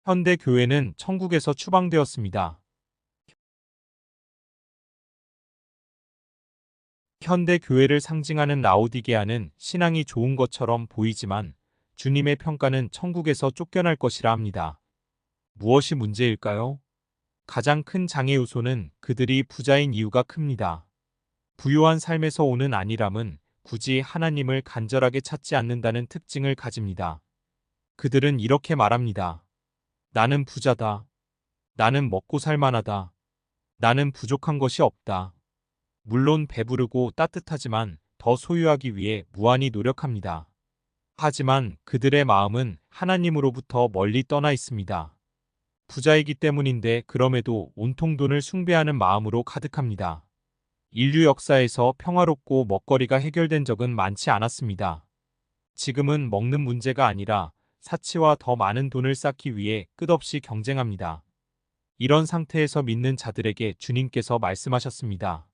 현대 교회는 천국에서 추방되었습니다. 현대 교회를 상징하는 라오디게아는 신앙이 좋은 것처럼 보이지만 주님의 평가는 천국에서 쫓겨날 것이라 합니다. 무엇이 문제일까요? 가장 큰 장애 요소는 그들이 부자인 이유가 큽니다. 부유한 삶에서 오는 안일함은 굳이 하나님을 간절하게 찾지 않는다는 특징을 가집니다. 그들은 이렇게 말합니다. 나는 부자다. 나는 먹고 살 만하다. 나는 부족한 것이 없다. 물론 배부르고 따뜻하지만 더 소유하기 위해 무한히 노력합니다. 하지만 그들의 마음은 하나님으로부터 멀리 떠나 있습니다. 부자이기 때문인데 그럼에도 온통 돈을 숭배하는 마음으로 가득합니다. 인류 역사에서 평화롭고 먹거리가 해결된 적은 많지 않았습니다. 지금은 먹는 문제가 아니라 사치와 더 많은 돈을 쌓기 위해 끝없이 경쟁합니다. 이런 상태에서 믿는 자들에게 주님께서 말씀하셨습니다.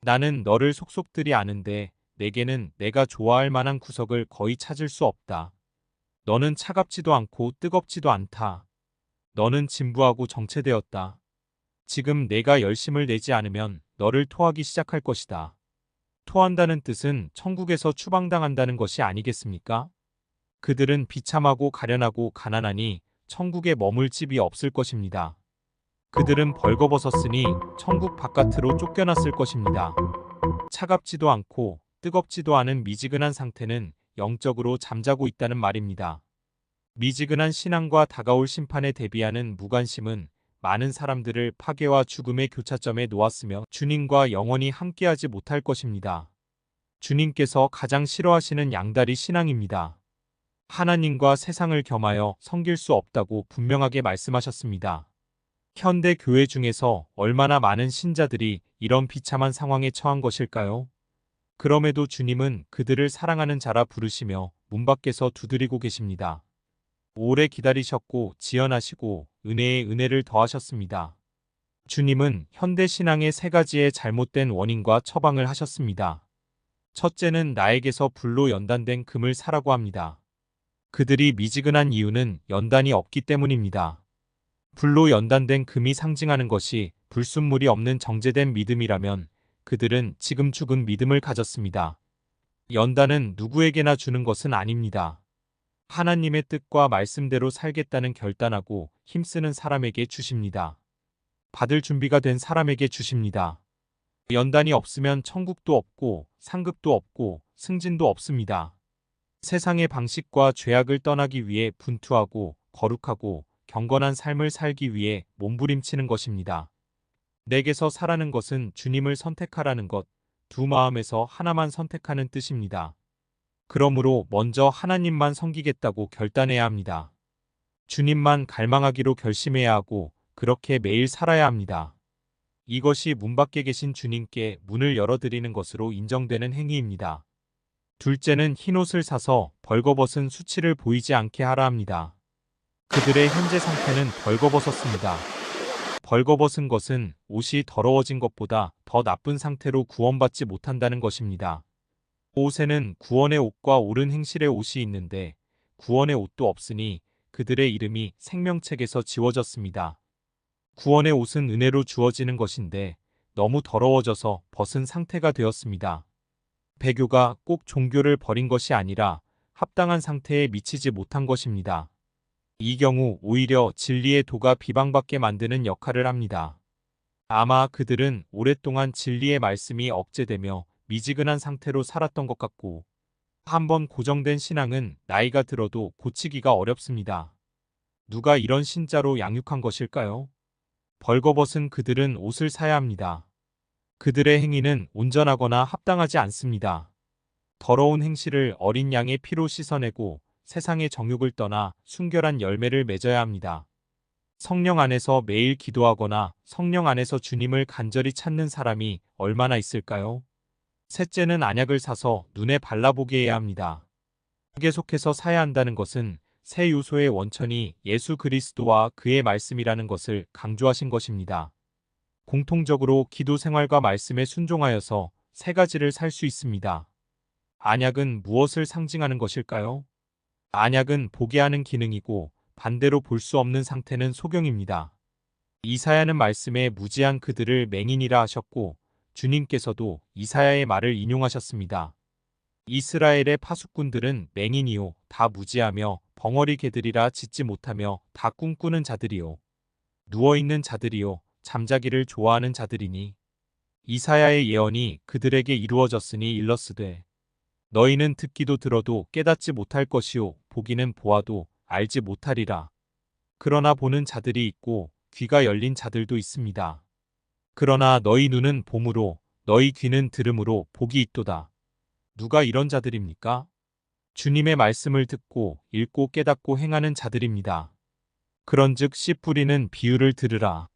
나는 너를 속속들이 아는데 내게는 내가 좋아할 만한 구석을 거의 찾을 수 없다. 너는 차갑지도 않고 뜨겁지도 않다. 너는 진부하고 정체되었다. 지금 내가 열심을 내지 않으면 너를 토하기 시작할 것이다. 토한다는 뜻은 천국에서 추방당한다는 것이 아니겠습니까? 그들은 비참하고 가련하고 가난하니 천국에 머물 집이 없을 것입니다. 그들은 벌거벗었으니 천국 바깥으로 쫓겨났을 것입니다. 차갑지도 않고 뜨겁지도 않은 미지근한 상태는 영적으로 잠자고 있다는 말입니다. 미지근한 신앙과 다가올 심판에 대비하는 무관심은 많은 사람들을 파괴와 죽음의 교차점에 놓았으며 주님과 영원히 함께하지 못할 것입니다. 주님께서 가장 싫어하시는 양다리 신앙입니다. 하나님과 세상을 겸하여 섬길 수 없다고 분명하게 말씀하셨습니다. 현대 교회 중에서 얼마나 많은 신자들이 이런 비참한 상황에 처한 것일까요? 그럼에도 주님은 그들을 사랑하는 자라 부르시며 문 밖에서 두드리고 계십니다. 오래 기다리셨고 지연하시고 은혜에 은혜를 더하셨습니다. 주님은 현대 신앙의 세 가지의 잘못된 원인과 처방을 하셨습니다. 첫째는 나에게서 불로 연단된 금을 사라고 합니다. 그들이 미지근한 이유는 연단이 없기 때문입니다. 불로 연단된 금이 상징하는 것이 불순물이 없는 정제된 믿음이라면 그들은 지금 죽은 믿음을 가졌습니다. 연단은 누구에게나 주는 것은 아닙니다. 하나님의 뜻과 말씀대로 살겠다는 결단하고 힘쓰는 사람에게 주십니다. 받을 준비가 된 사람에게 주십니다. 연단이 없으면 천국도 없고 상급도 없고 승진도 없습니다. 세상의 방식과 죄악을 떠나기 위해 분투하고 거룩하고 경건한 삶을 살기 위해 몸부림치는 것입니다. 내게서 사라는 것은 주님을 선택하라는 것, 두 마음에서 하나만 선택하는 뜻입니다. 그러므로 먼저 하나님만 섬기겠다고 결단해야 합니다. 주님만 갈망하기로 결심해야 하고 그렇게 매일 살아야 합니다. 이것이 문 밖에 계신 주님께 문을 열어드리는 것으로 인정되는 행위입니다. 둘째는 흰옷을 사서 벌거벗은 수치를 보이지 않게 하라 합니다. 그들의 현재 상태는 벌거벗었습니다. 벌거벗은 것은 옷이 더러워진 것보다 더 나쁜 상태로 구원받지 못한다는 것입니다. 옷에는 구원의 옷과 옳은 행실의 옷이 있는데 구원의 옷도 없으니 그들의 이름이 생명책에서 지워졌습니다. 구원의 옷은 은혜로 주어지는 것인데 너무 더러워져서 벗은 상태가 되었습니다. 배교가 꼭 종교를 버린 것이 아니라 합당한 상태에 미치지 못한 것입니다. 이 경우 오히려 진리의 도가 비방받게 만드는 역할을 합니다. 아마 그들은 오랫동안 진리의 말씀이 억제되며 미지근한 상태로 살았던 것 같고 한번 고정된 신앙은 나이가 들어도 고치기가 어렵습니다. 누가 이런 신자로 양육한 것일까요? 벌거벗은 그들은 옷을 사야 합니다. 그들의 행위는 온전하거나 합당하지 않습니다. 더러운 행실을 어린 양의 피로 씻어내고 세상의 정욕을 떠나 순결한 열매를 맺어야 합니다. 성령 안에서 매일 기도하거나 성령 안에서 주님을 간절히 찾는 사람이 얼마나 있을까요? 셋째는 안약을 사서 눈에 발라보게 해야 합니다. 계속해서 사야 한다는 것은 세 요소의 원천이 예수 그리스도와 그의 말씀이라는 것을 강조하신 것입니다. 공통적으로 기도 생활과 말씀에 순종하여서 세 가지를 살 수 있습니다. 안약은 무엇을 상징하는 것일까요? 안약은 보게 하는 기능이고 반대로 볼 수 없는 상태는 소경입니다. 이사야는 말씀에 무지한 그들을 맹인이라 하셨고 주님께서도 이사야의 말을 인용하셨습니다. 이스라엘의 파수꾼들은 맹인이요 다 무지하며 벙어리 개들이라 짖지 못하며 다 꿈꾸는 자들이요 누워있는 자들이요 잠자기를 좋아하는 자들이니 이사야의 예언이 그들에게 이루어졌으니 일렀으되 너희는 듣기도 들어도 깨닫지 못할 것이요 보기는 보아도 알지 못하리라. 그러나 보는 자들이 있고 귀가 열린 자들도 있습니다. 그러나 너희 눈은 봄으로 너희 귀는 들음으로 복이 있도다. 누가 이런 자들입니까? 주님의 말씀을 듣고 읽고 깨닫고 행하는 자들입니다. 그런즉 씨 뿌리는 비유를 들으라.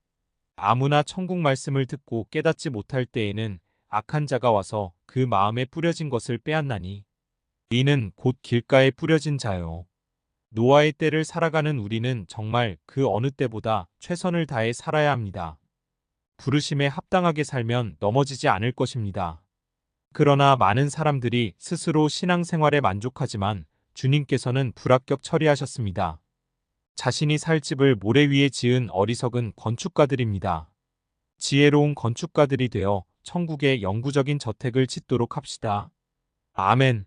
아무나 천국 말씀을 듣고 깨닫지 못할 때에는 악한 자가 와서 그 마음에 뿌려진 것을 빼앗나니 이는 곧 길가에 뿌려진 자요. 노아의 때를 살아가는 우리는 정말 그 어느 때보다 최선을 다해 살아야 합니다. 부르심에 합당하게 살면 넘어지지 않을 것입니다. 그러나 많은 사람들이 스스로 신앙생활에 만족하지만 주님께서는 불합격 처리하셨습니다. 자신이 살 집을 모래 위에 지은 어리석은 건축가들입니다. 지혜로운 건축가들이 되어 천국의 영구적인 저택을 짓도록 합시다. 아멘.